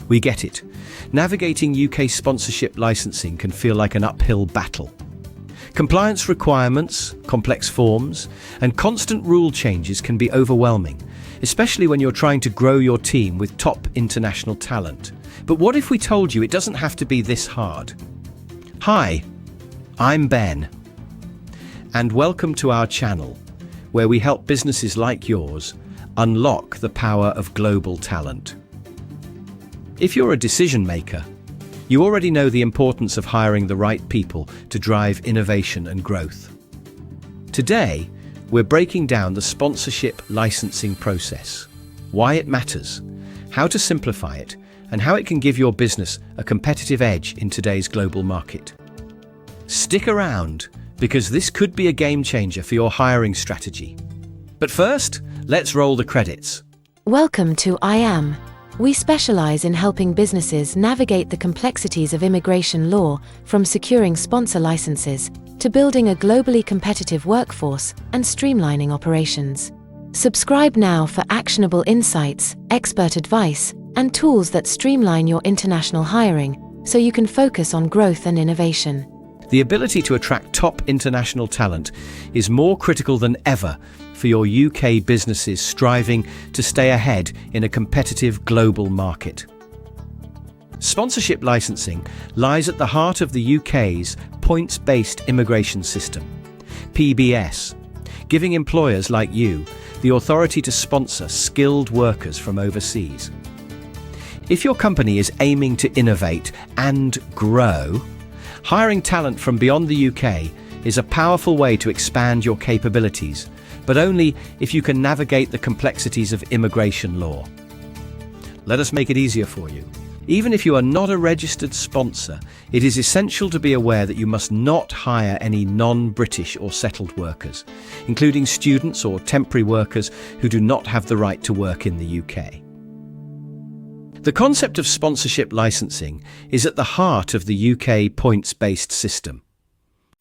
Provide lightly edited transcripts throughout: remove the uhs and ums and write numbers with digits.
We get it. Navigating UK sponsorship licensing can feel like an uphill battle. Compliance requirements, complex forms, and constant rule changes can be overwhelming, especially when you're trying to grow your team with top international talent. But what if we told you it doesn't have to be this hard? Hi, I'm Ben, and welcome to our channel, where we help businesses like yours unlock the power of global talent. If you're a decision maker, you already know the importance of hiring the right people to drive innovation and growth. Today, we're breaking down the sponsorship licensing process, why it matters, how to simplify it, and how it can give your business a competitive edge in today's global market. Stick around, because this could be a game changer for your hiring strategy. But first, let's roll the credits. Welcome to IAM. We specialize in helping businesses navigate the complexities of immigration law, from securing sponsor licenses to building a globally competitive workforce and streamlining operations. Subscribe now for actionable insights, expert advice, and tools that streamline your international hiring so you can focus on growth and innovation. The ability to attract top international talent is more critical than ever for your UK businesses striving to stay ahead in a competitive global market. Sponsorship licensing lies at the heart of the UK's points-based immigration system, PBS, giving employers like you the authority to sponsor skilled workers from overseas. If your company is aiming to innovate and grow, hiring talent from beyond the UK is a powerful way to expand your capabilities, but only if you can navigate the complexities of immigration law. Let us make it easier for you. Even if you are not a registered sponsor, it is essential to be aware that you must not hire any non-British or settled workers, including students or temporary workers who do not have the right to work in the UK. The concept of sponsorship licensing is at the heart of the UK points-based system.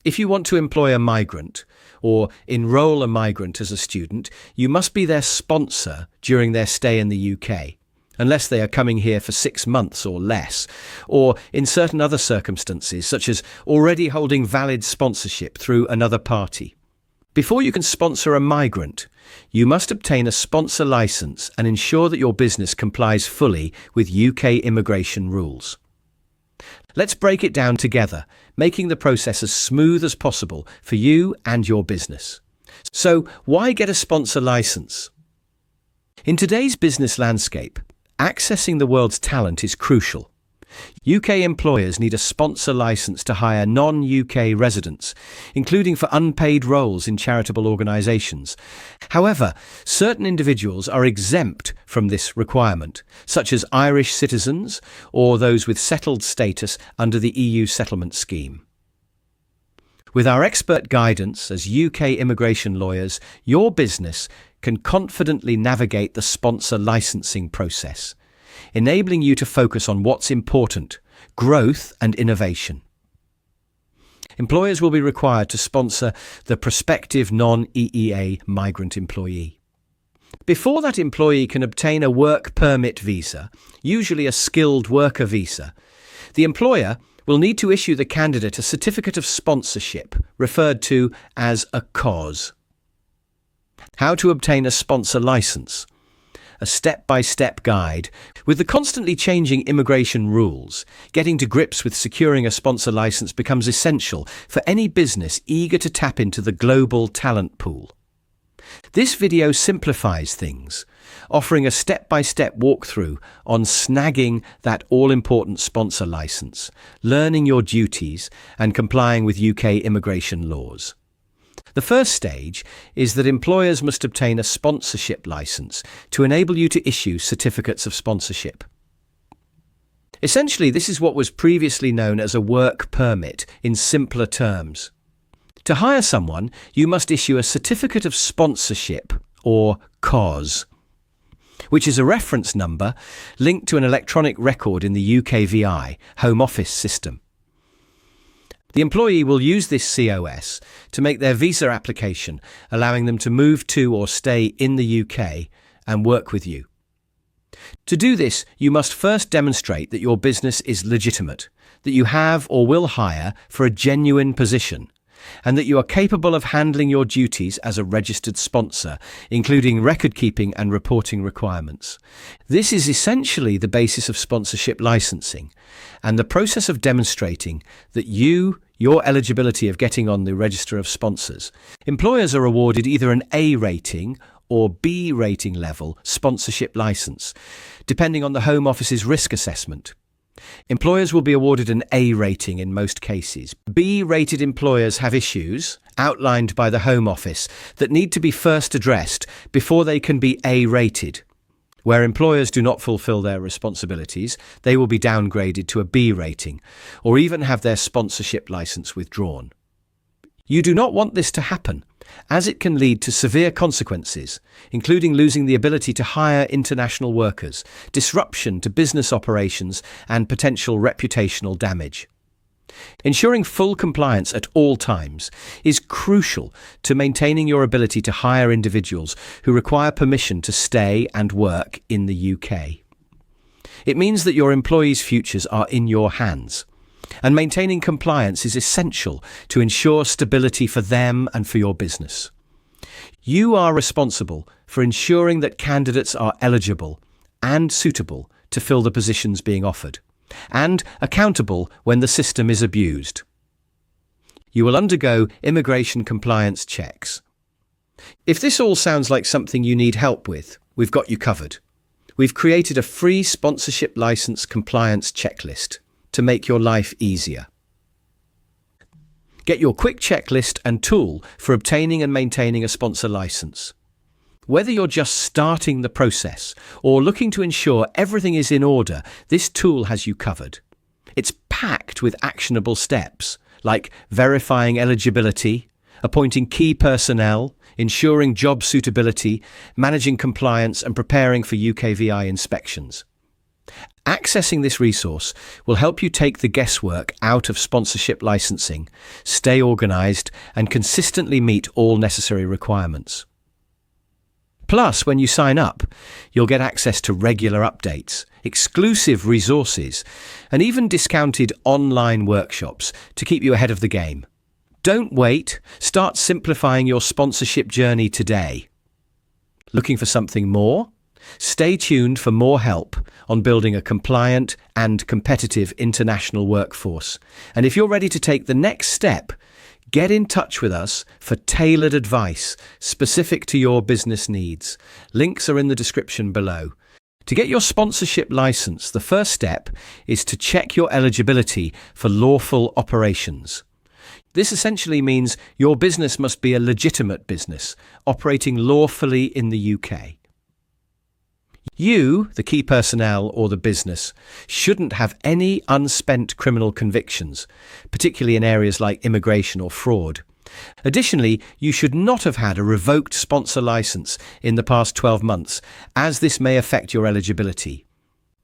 If you want to employ a migrant or enroll a migrant as a student, you must be their sponsor during their stay in the UK, unless they are coming here for 6 months or less, or in certain other circumstances, such as already holding valid sponsorship through another party. Before you can sponsor a migrant, you must obtain a sponsor license and ensure that your business complies fully with UK immigration rules. Let's break it down together, making the process as smooth as possible for you and your business. So, why get a sponsor license? In today's business landscape, accessing the world's talent is crucial. UK employers need a sponsor license to hire non-UK residents, including for unpaid roles in charitable organisations. However, certain individuals are exempt from this requirement, such as Irish citizens or those with settled status under the EU settlement scheme. With our expert guidance as UK immigration lawyers, your business can confidently navigate the sponsor licensing process, enabling you to focus on what's important: growth and innovation. Employers will be required to sponsor the prospective non-EEA migrant employee. Before that employee can obtain a work permit visa, usually a skilled worker visa, the employer will need to issue the candidate a certificate of sponsorship, referred to as a COS. How to obtain a sponsor license. A step-by-step guide. With the constantly changing immigration rules, getting to grips with securing a sponsor license becomes essential for any business eager to tap into the global talent pool. This video simplifies things, offering a step-by-step walkthrough on snagging that all-important sponsor license, learning your duties, and complying with UK immigration laws. The first stage is that employers must obtain a sponsorship license to enable you to issue certificates of sponsorship. Essentially, this is what was previously known as a work permit in simpler terms. To hire someone, you must issue a certificate of sponsorship, or COS, which is a reference number linked to an electronic record in the UKVI Home Office system. The employee will use this COS to make their visa application, allowing them to move to or stay in the UK and work with you. To do this, you must first demonstrate that your business is legitimate, that you have or will hire for a genuine position, and that you are capable of handling your duties as a registered sponsor, including record-keeping and reporting requirements. This is essentially the basis of sponsorship licensing, and the process of demonstrating that your eligibility of getting on the register of sponsors. Employers are awarded either an A rating or B rating level sponsorship license, depending on the Home Office's risk assessment. Employers will be awarded an A rating in most cases. B-rated employers have issues, outlined by the Home Office, that need to be first addressed before they can be A-rated. Where employers do not fulfill their responsibilities, they will be downgraded to a B rating, or even have their sponsorship license withdrawn. You do not want this to happen, as it can lead to severe consequences, including losing the ability to hire international workers, disruption to business operations, and potential reputational damage. Ensuring full compliance at all times is crucial to maintaining your ability to hire individuals who require permission to stay and work in the UK. It means that your employees' futures are in your hands, and maintaining compliance is essential to ensure stability for them and for your business. You are responsible for ensuring that candidates are eligible and suitable to fill the positions being offered, and accountable when the system is abused. You will undergo immigration compliance checks. If this all sounds like something you need help with, we've got you covered. We've created a free sponsorship license compliance checklist to make your life easier. Get your quick checklist and tool for obtaining and maintaining a sponsor license. Whether you're just starting the process or looking to ensure everything is in order, this tool has you covered. It's packed with actionable steps like verifying eligibility, appointing key personnel, ensuring job suitability, managing compliance, and preparing for UKVI inspections. Accessing this resource will help you take the guesswork out of sponsorship licensing, stay organised, and consistently meet all necessary requirements. Plus, when you sign up, you'll get access to regular updates, exclusive resources, and even discounted online workshops to keep you ahead of the game. Don't wait. Start simplifying your sponsorship journey today. Looking for something more? Stay tuned for more help on building a compliant and competitive international workforce. And if you're ready to take the next step, get in touch with us for tailored advice specific to your business needs. Links are in the description below. To get your sponsorship license, the first step is to check your eligibility for lawful operations. This essentially means your business must be a legitimate business, operating lawfully in the UK. You, the key personnel or the business, shouldn't have any unspent criminal convictions, particularly in areas like immigration or fraud. Additionally, you should not have had a revoked sponsor license in the past 12 months, as this may affect your eligibility.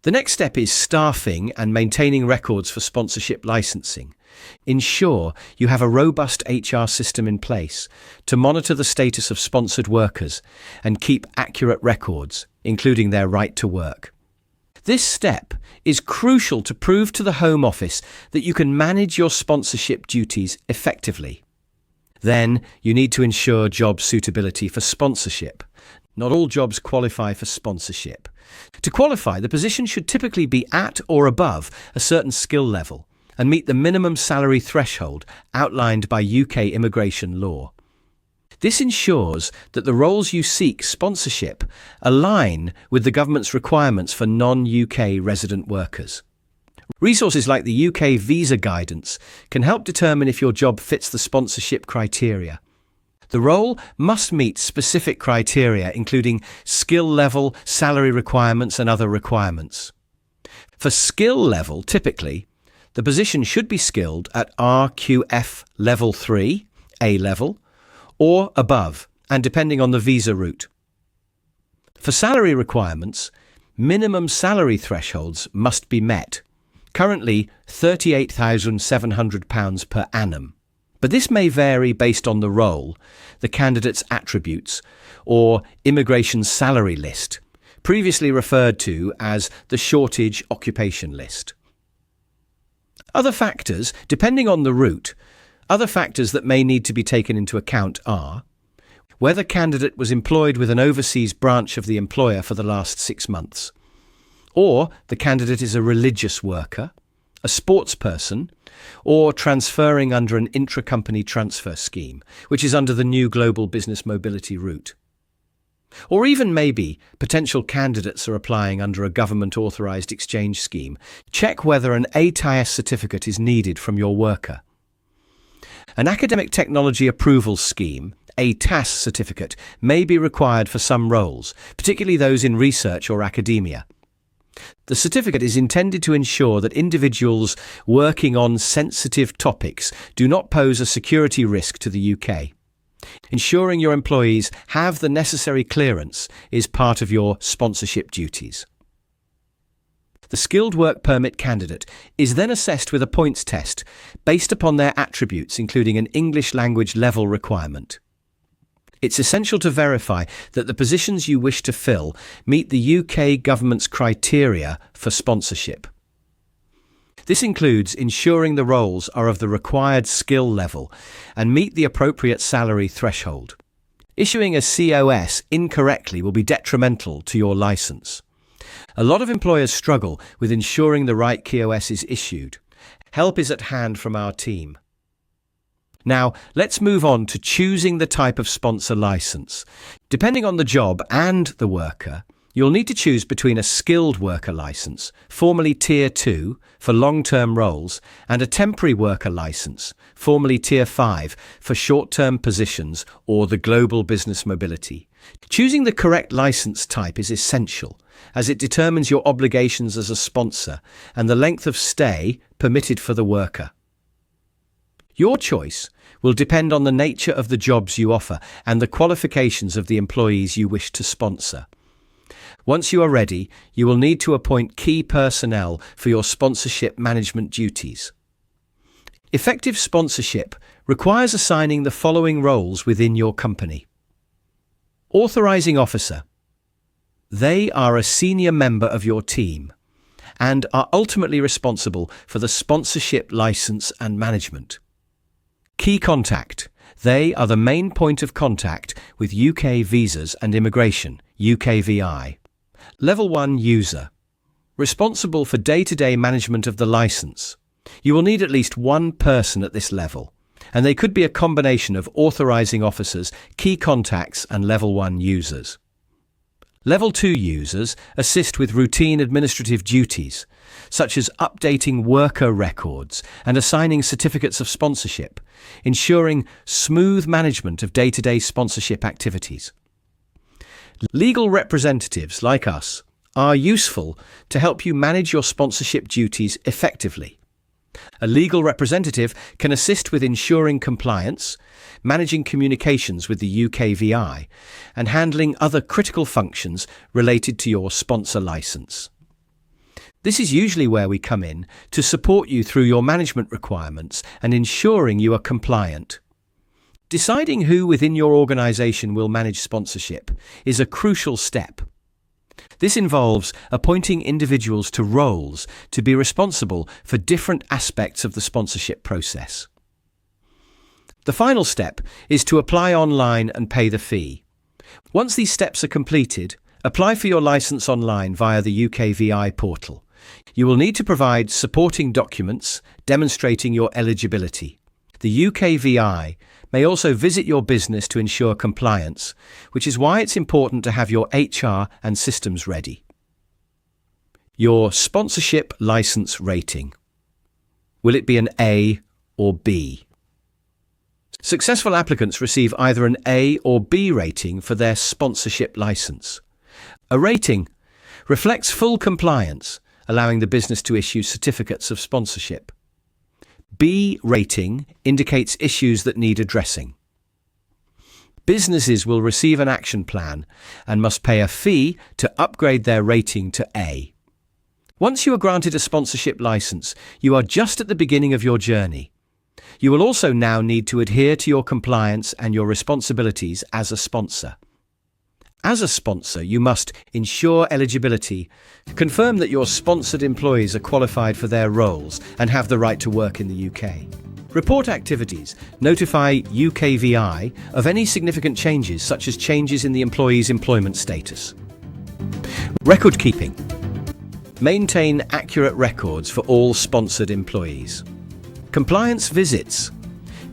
The next step is staffing and maintaining records for sponsorship licensing. Ensure you have a robust HR system in place to monitor the status of sponsored workers and keep accurate records, including their right to work. This step is crucial to prove to the Home Office that you can manage your sponsorship duties effectively. Then, you need to ensure job suitability for sponsorship. Not all jobs qualify for sponsorship. To qualify, the position should typically be at or above a certain skill level and meet the minimum salary threshold outlined by UK immigration law. This ensures that the roles you seek sponsorship align with the government's requirements for non-UK resident workers. Resources like the UK visa guidance can help determine if your job fits the sponsorship criteria. The role must meet specific criteria, including skill level, salary requirements, and other requirements. For skill level, typically, the position should be skilled at RQF Level 3, A level, or above, and depending on the visa route. For salary requirements, minimum salary thresholds must be met, currently £38,700 per annum. But this may vary based on the role, the candidate's attributes, or immigration salary list. previously referred to as the shortage occupation list. Other factors, depending on the route, other factors that may need to be taken into account are whether candidate was employed with an overseas branch of the employer for the last 6 months, or the candidate is a religious worker, a sports person, or transferring under an intra-company transfer scheme, which is under the new global business mobility route. Or even maybe potential candidates are applying under a government-authorised exchange scheme. Check whether an ATIS certificate is needed from your worker. An academic technology approval scheme, ATAS certificate, may be required for some roles, particularly those in research or academia. The certificate is intended to ensure that individuals working on sensitive topics do not pose a security risk to the UK. Ensuring your employees have the necessary clearance is part of your sponsorship duties. The skilled work permit candidate is then assessed with a points test based upon their attributes, including an English language level requirement. It's essential to verify that the positions you wish to fill meet the UK government's criteria for sponsorship. This includes ensuring the roles are of the required skill level and meet the appropriate salary threshold. Issuing a COS incorrectly will be detrimental to your licence. A lot of employers struggle with ensuring the right COS is issued. Help is at hand from our team. Now, let's move on to choosing the type of sponsor licence. Depending on the job and the worker, you'll need to choose between a skilled worker licence, formerly Tier 2, for long-term roles, and a temporary worker licence, formerly Tier 5, for short-term positions or the global business mobility. Choosing the correct licence type is essential, as it determines your obligations as a sponsor and the length of stay permitted for the worker. Your choice will depend on the nature of the jobs you offer and the qualifications of the employees you wish to sponsor. Once you are ready, you will need to appoint key personnel for your sponsorship management duties. Effective sponsorship requires assigning the following roles within your company. Authorising officer. They are a senior member of your team and are ultimately responsible for the sponsorship licence and management. Key contact. They are the main point of contact with UK Visas and Immigration, UKVI. Level 1 user. Responsible for day-to-day management of the licence. You will need at least one person at this level, and they could be a combination of authorising officers, key contacts and Level 1 users. Level 2 users assist with routine administrative duties, such as updating worker records and assigning certificates of sponsorship, ensuring smooth management of day-to-day sponsorship activities. Legal representatives like us are useful to help you manage your sponsorship duties effectively. A legal representative can assist with ensuring compliance, managing communications with the UKVI, and handling other critical functions related to your sponsor licence. This is usually where we come in to support you through your management requirements and ensuring you are compliant. Deciding who within your organisation will manage sponsorship is a crucial step. This involves appointing individuals to roles to be responsible for different aspects of the sponsorship process. The final step is to apply online and pay the fee. Once these steps are completed, apply for your licence online via the UKVI portal. You will need to provide supporting documents demonstrating your eligibility. The UKVI may also visit your business to ensure compliance, which is why it's important to have your HR and systems ready. Your sponsorship licence rating. Will it be an A or B? Successful applicants receive either an A or B rating for their sponsorship licence. A rating reflects full compliance, allowing the business to issue certificates of sponsorship. B rating indicates issues that need addressing. Businesses will receive an action plan and must pay a fee to upgrade their rating to A. Once you are granted a sponsorship licence, you are just at the beginning of your journey. You will also now need to adhere to your compliance and your responsibilities as a sponsor. As a sponsor, you must ensure eligibility, confirm that your sponsored employees are qualified for their roles and have the right to work in the UK. Report activities, notify UKVI of any significant changes, such as changes in the employee's employment status. Record keeping. Maintain accurate records for all sponsored employees. Compliance visits.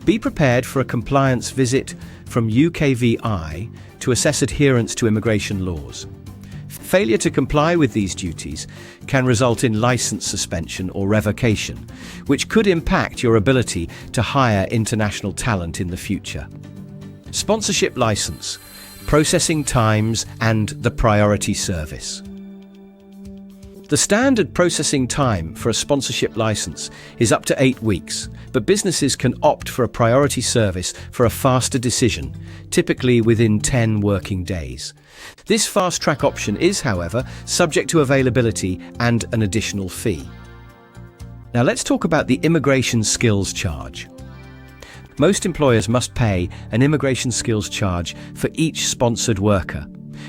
Be prepared for a compliance visit from UKVI to assess adherence to immigration laws. Failure to comply with these duties can result in license suspension or revocation, which could impact your ability to hire international talent in the future. Sponsorship license, processing times, and the priority service. The standard processing time for a sponsorship license is up to 8 weeks, but businesses can opt for a priority service for a faster decision, typically within 10 working days. This fast-track option is, however, subject to availability and an additional fee. Now let's talk about the immigration skills charge. Most employers must pay an immigration skills charge for each sponsored worker,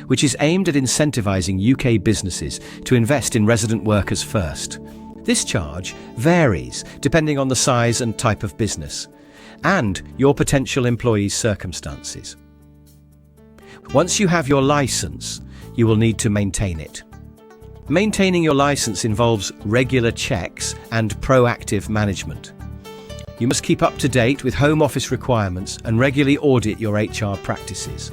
which is aimed at incentivizing UK businesses to invest in resident workers first. This charge varies depending on the size and type of business, and your potential employee's circumstances. Once you have your license, you will need to maintain it. Maintaining your license involves regular checks and proactive management. You must keep up to date with Home Office requirements and regularly audit your HR practices.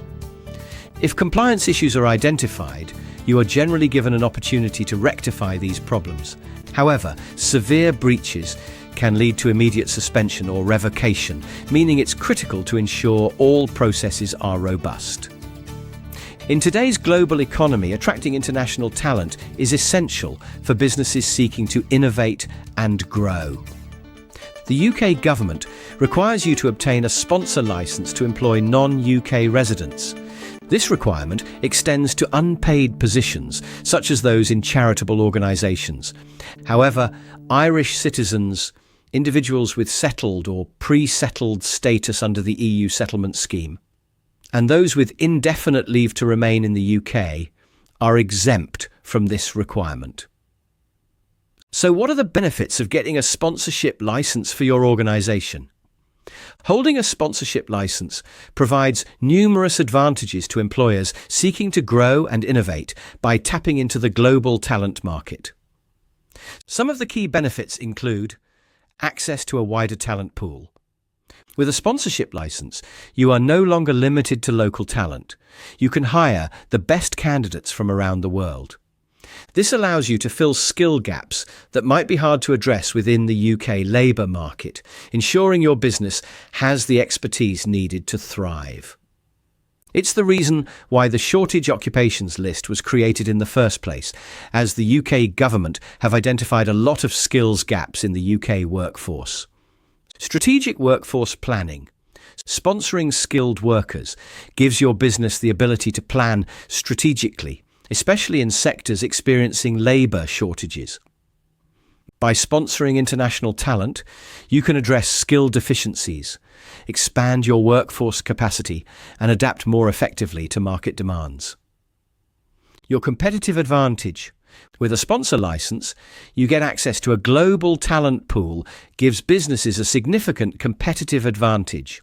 If compliance issues are identified, you are generally given an opportunity to rectify these problems. However, severe breaches can lead to immediate suspension or revocation, meaning it's critical to ensure all processes are robust. In today's global economy, attracting international talent is essential for businesses seeking to innovate and grow. The UK government requires you to obtain a sponsor license to employ non-UK residents. This requirement extends to unpaid positions, such as those in charitable organisations. However, Irish citizens, individuals with settled or pre-settled status under the EU settlement scheme, and those with indefinite leave to remain in the UK are exempt from this requirement. So what are the benefits of getting a sponsorship licence for your organisation? Holding a sponsorship license provides numerous advantages to employers seeking to grow and innovate by tapping into the global talent market. Some of the key benefits include access to a wider talent pool. With a sponsorship license, you are no longer limited to local talent. You can hire the best candidates from around the world. This allows you to fill skill gaps that might be hard to address within the UK labour market, ensuring your business has the expertise needed to thrive. It's the reason why the shortage occupations list was created in the first place, as the UK government have identified a lot of skills gaps in the UK workforce. Strategic workforce planning. Sponsoring skilled workers gives your business the ability to plan strategically, especially in sectors experiencing labour shortages. By sponsoring international talent, you can address skill deficiencies, expand your workforce capacity, and adapt more effectively to market demands. Your competitive advantage. With a sponsor license, you get access to a global talent pool, gives businesses a significant competitive advantage.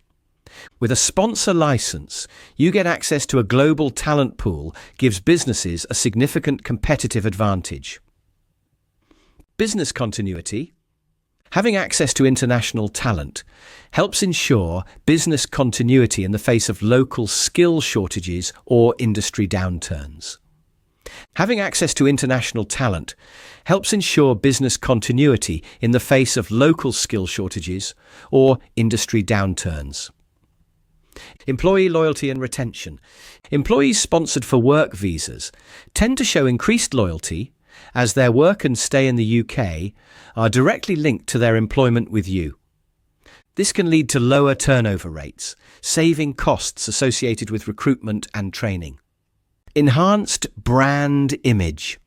With a sponsor license, you get access to a global talent pool, gives businesses a significant competitive advantage. Business continuity. Having access to international talent helps ensure business continuity in the face of local skill shortages or industry downturns. Having access to international talent helps ensure business continuity in the face of local skill shortages or industry downturns. Employee loyalty and retention. Employees sponsored for work visas tend to show increased loyalty as their work and stay in the UK are directly linked to their employment with you. This can lead to lower turnover rates, saving costs associated with recruitment and training. Enhanced brand image.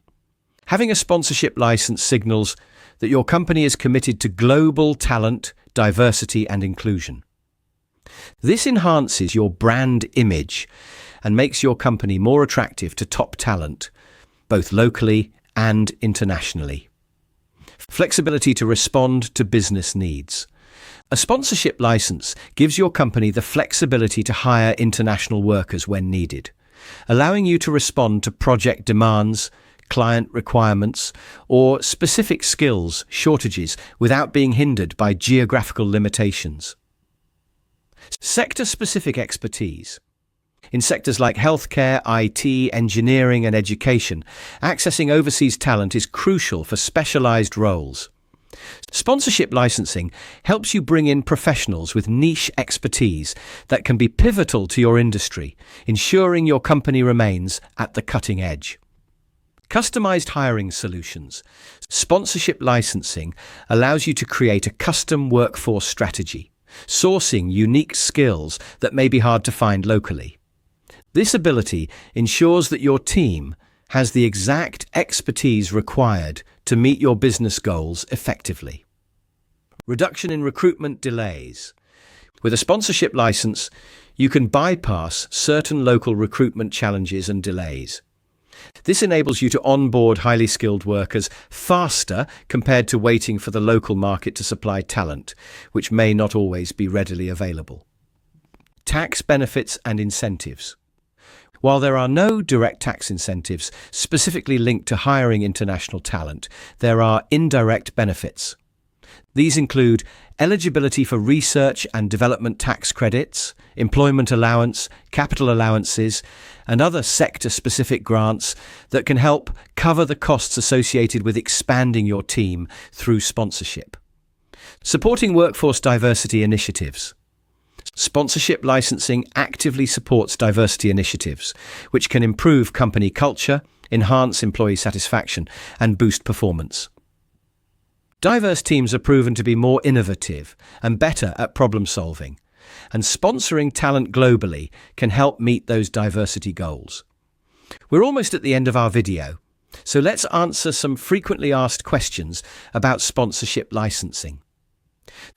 Having a sponsorship license signals that your company is committed to global talent, diversity and inclusion. This enhances your brand image and makes your company more attractive to top talent, both locally and internationally. Flexibility to respond to business needs. A sponsorship license gives your company the flexibility to hire international workers when needed, allowing you to respond to project demands, client requirements, or specific skills shortages without being hindered by geographical limitations. Sector-specific expertise. In sectors like healthcare, IT, engineering, and education, accessing overseas talent is crucial for specialized roles. Sponsorship licensing helps you bring in professionals with niche expertise that can be pivotal to your industry, ensuring your company remains at the cutting edge. Customized hiring solutions. Sponsorship licensing allows you to create a custom workforce strategy, sourcing unique skills that may be hard to find locally. This ability ensures that your team has the exact expertise required to meet your business goals effectively. Reduction in recruitment delays. With a sponsorship license, you can bypass certain local recruitment challenges and delays. This enables you to onboard highly skilled workers faster compared to waiting for the local market to supply talent, which may not always be readily available. Tax benefits and incentives. While there are no direct tax incentives specifically linked to hiring international talent, there are indirect benefits. These include eligibility for research and development tax credits, employment allowance, capital allowances, and other sector-specific grants that can help cover the costs associated with expanding your team through sponsorship. Supporting workforce diversity initiatives. Sponsorship licensing actively supports diversity initiatives, which can improve company culture, enhance employee satisfaction, and boost performance. Diverse teams are proven to be more innovative and better at problem solving, and sponsoring talent globally can help meet those diversity goals. We're almost at the end of our video, so let's answer some frequently asked questions about sponsorship licensing.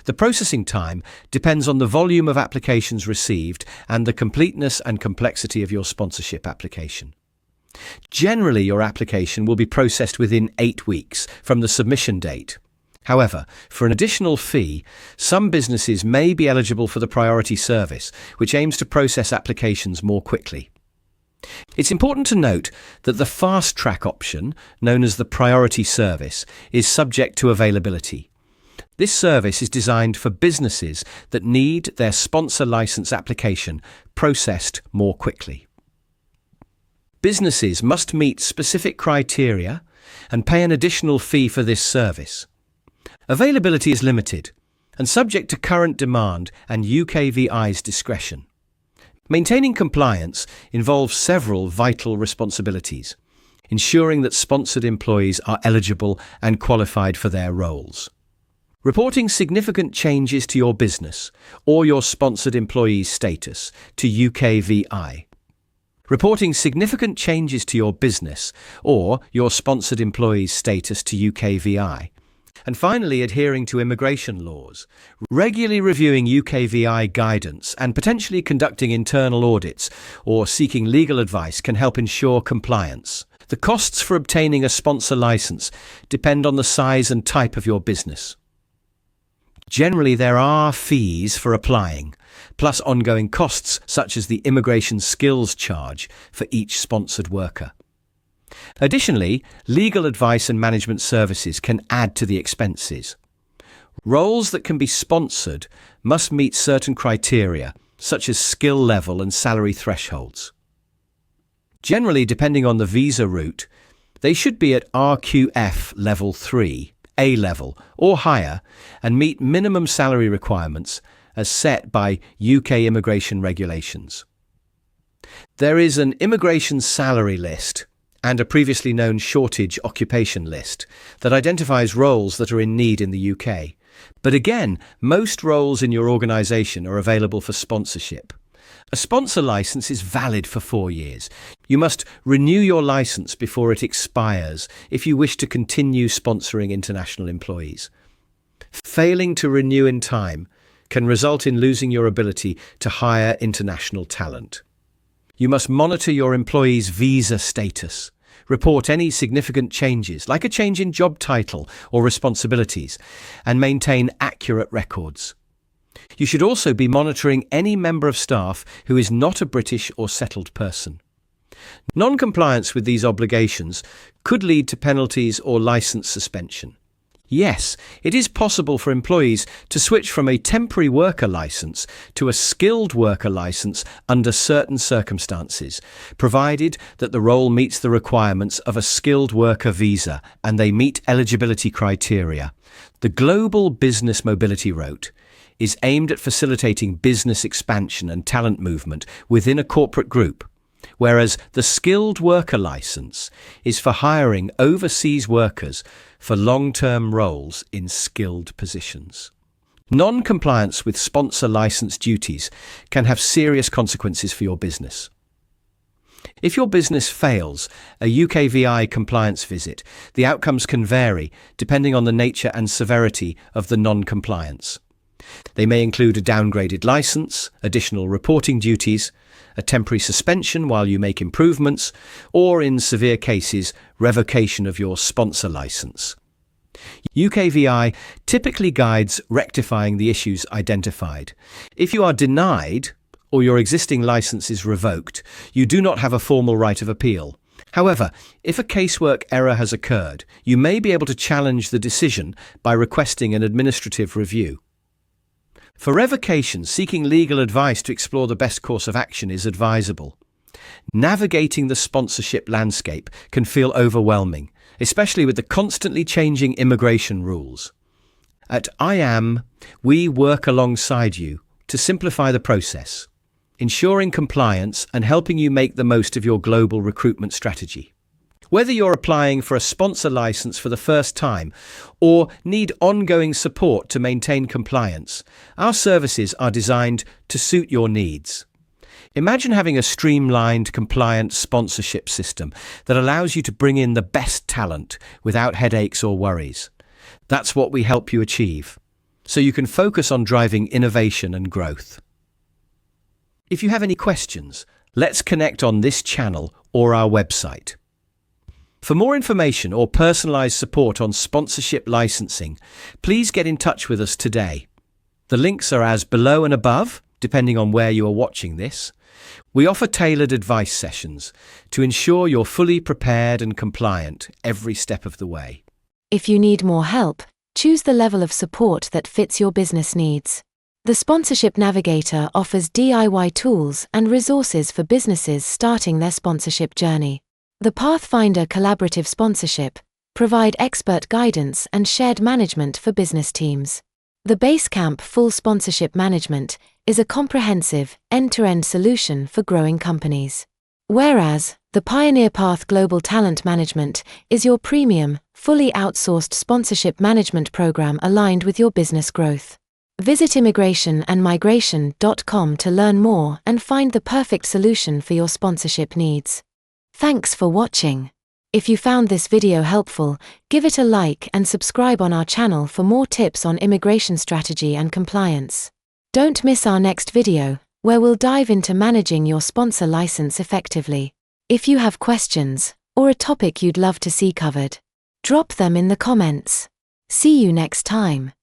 The processing time depends on the volume of applications received and the completeness and complexity of your sponsorship application. Generally, your application will be processed within 8 weeks from the submission date. However, for an additional fee, some businesses may be eligible for the priority service, which aims to process applications more quickly. It's important to note that the fast track option, known as the priority service, is subject to availability. This service is designed for businesses that need their sponsor license application processed more quickly. Businesses must meet specific criteria and pay an additional fee for this service. Availability is limited and subject to current demand and UKVI's discretion. Maintaining compliance involves several vital responsibilities, ensuring that sponsored employees are eligible and qualified for their roles. Reporting significant changes to your business or your sponsored employee's status to UKVI. Reporting significant changes to your business or your sponsored employee's status to UKVI. And finally, adhering to immigration laws. Regularly reviewing UKVI guidance and potentially conducting internal audits or seeking legal advice can help ensure compliance. The costs for obtaining a sponsor license depend on the size and type of your business. Generally, there are fees for applying, plus ongoing costs such as the immigration skills charge for each sponsored worker. Additionally, legal advice and management services can add to the expenses. Roles that can be sponsored must meet certain criteria, such as skill level and salary thresholds. Generally, depending on the visa route, they should be at RQF Level 3, A level, or higher, and meet minimum salary requirements as set by UK immigration regulations. There is an immigration salary list and a previously known shortage occupation list that identifies roles that are in need in the UK. But again, most roles in your organisation are available for sponsorship. A sponsor licence is valid for 4 years. You must renew your licence before it expires if you wish to continue sponsoring international employees. Failing to renew in time can result in losing your ability to hire international talent. You must monitor your employee's visa status, report any significant changes, like a change in job title or responsibilities, and maintain accurate records. You should also be monitoring any member of staff who is not a British or settled person. Non-compliance with these obligations could lead to penalties or license suspension. Yes, it is possible for employees to switch from a temporary worker license to a skilled worker license under certain circumstances, provided that the role meets the requirements of a skilled worker visa and they meet eligibility criteria. The Global Business Mobility Route is aimed at facilitating business expansion and talent movement within a corporate group, whereas the skilled worker license is for hiring overseas workers for long-term roles in skilled positions. Non-compliance with sponsor license duties can have serious consequences for your business. If your business fails a UKVI compliance visit, the outcomes can vary depending on the nature and severity of the non-compliance. They may include a downgraded license, additional reporting duties, a temporary suspension while you make improvements, or in severe cases, revocation of your sponsor license. UKVI typically guides rectifying the issues identified. If you are denied or your existing license is revoked, you do not have a formal right of appeal. However, if a casework error has occurred, you may be able to challenge the decision by requesting an administrative review. For revocation, seeking legal advice to explore the best course of action is advisable. Navigating the sponsorship landscape can feel overwhelming, especially with the constantly changing immigration rules. At IAM, we work alongside you to simplify the process, ensuring compliance and helping you make the most of your global recruitment strategy. Whether you're applying for a sponsor license for the first time or need ongoing support to maintain compliance, our services are designed to suit your needs. Imagine having a streamlined, compliant sponsorship system that allows you to bring in the best talent without headaches or worries. That's what we help you achieve, so you can focus on driving innovation and growth. If you have any questions, let's connect on this channel or our website. For more information or personalized support on sponsorship licensing, please get in touch with us today. The links are as below and above, depending on where you are watching this. We offer tailored advice sessions to ensure you're fully prepared and compliant every step of the way. If you need more help, choose the level of support that fits your business needs. The Sponsorship Navigator offers DIY tools and resources for businesses starting their sponsorship journey. The Pathfinder Collaborative Sponsorship provide expert guidance and shared management for business teams. The Basecamp Full Sponsorship Management is a comprehensive, end-to-end solution for growing companies. Whereas, the Pioneer Path Global Talent Management is your premium, fully outsourced sponsorship management program aligned with your business growth. Visit immigrationandmigration.com to learn more and find the perfect solution for your sponsorship needs. Thanks for watching. If you found this video helpful, give it a like and subscribe on our channel for more tips on immigration strategy and compliance. Don't miss our next video, where we'll dive into managing your sponsor license effectively. If you have questions, or a topic you'd love to see covered, drop them in the comments. See you next time.